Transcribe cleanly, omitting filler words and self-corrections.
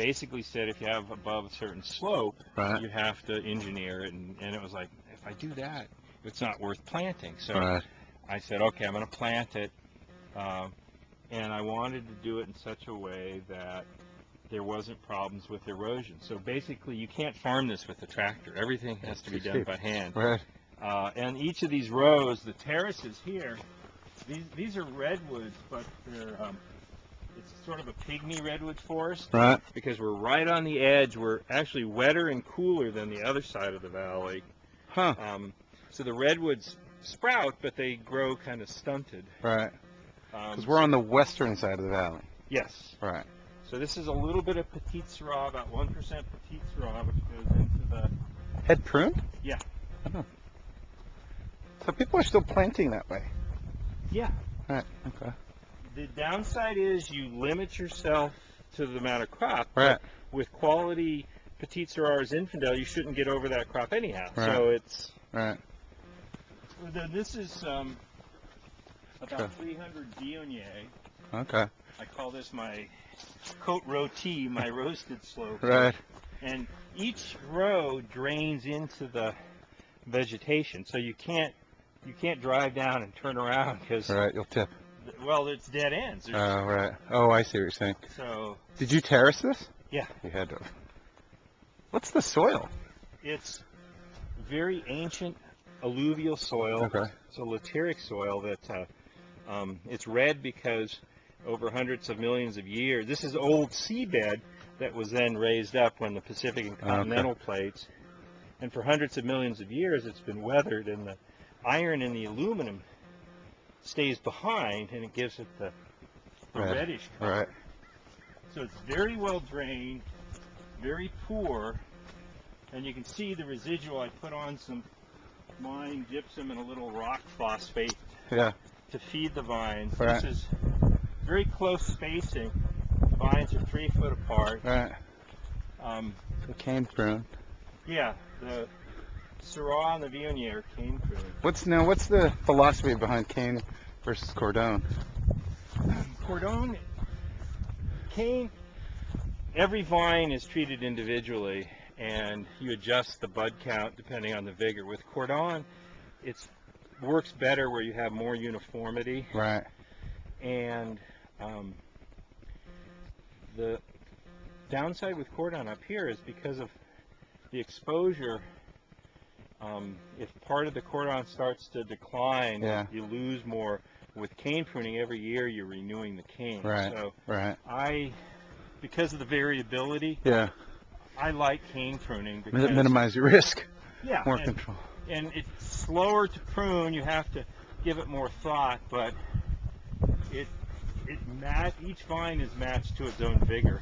basically said if you have above a certain slope, Right. you have to engineer it, and it was like, if I do that, it's not worth planting. So Right. I said, okay, I'm going to plant it, and I wanted to do it in such a way that there wasn't problems with erosion. So basically, you can't farm this with a tractor. Everything has to be done by hand. Right. And each of these rows, the terraces here, these are redwoods, but they're it's sort of a pygmy redwood forest. Right. Because we're right on the edge. We're actually wetter and cooler than the other side of the valley. Huh. So the redwoods sprout, but they grow kind of stunted. Right. Because we're on the western side of the valley. Yes. Right. So this is a little bit of Petite Syrah, about 1% Petite Syrah, which goes into the... Head prune? Yeah. Oh. So people are still planting that way. Yeah. Right. Okay. The downside is you limit yourself to the amount of crop. Right. But with quality Petite Syrahs Infidel, you shouldn't get over that crop anyhow. Right. So it's... Right. This is about 300 Viognier. Okay. I call this my Côte Rôtie, my roasted slope. Right. And each row drains into the vegetation, so you can't drive down and turn around because Right. You'll tip. well, it's dead ends. Oh, right. Oh, I see what you're saying. So Did you terrace this? yeah, You had to. What's the soil? it's very ancient alluvial soil. Okay. It's a lateric soil that it's red because over hundreds of millions of years, this is old seabed that was then raised up when the Pacific and continental plates, and for hundreds of millions of years it's been weathered, and the iron and the aluminum stays behind, and it gives it the Right. reddish color. Right. So it's very well drained, very poor, and you can see the residual. I put on some lime gypsum and a little rock phosphate Yeah. to feed the vines. Right. This is very close spacing. The vines are 3 foot apart. Right. Um, The cane prune. yeah, the Syrah and the Viognier are cane prune. What's the philosophy behind cane versus cordon? Cordon, cane, every vine is treated individually, and you adjust the bud count depending on the vigor. With cordon, it works better where you have more uniformity, Right. and the downside with cordon up here is because of the exposure. If part of the cordon starts to decline, Yeah. you lose more. With cane pruning, every year you're renewing the cane. Right. So Right. because of the variability, Yeah. I like cane pruning because Minimize your risk. yeah, More control. and it's slower to prune. You have to give it more thought, but each vine is matched to its own vigor.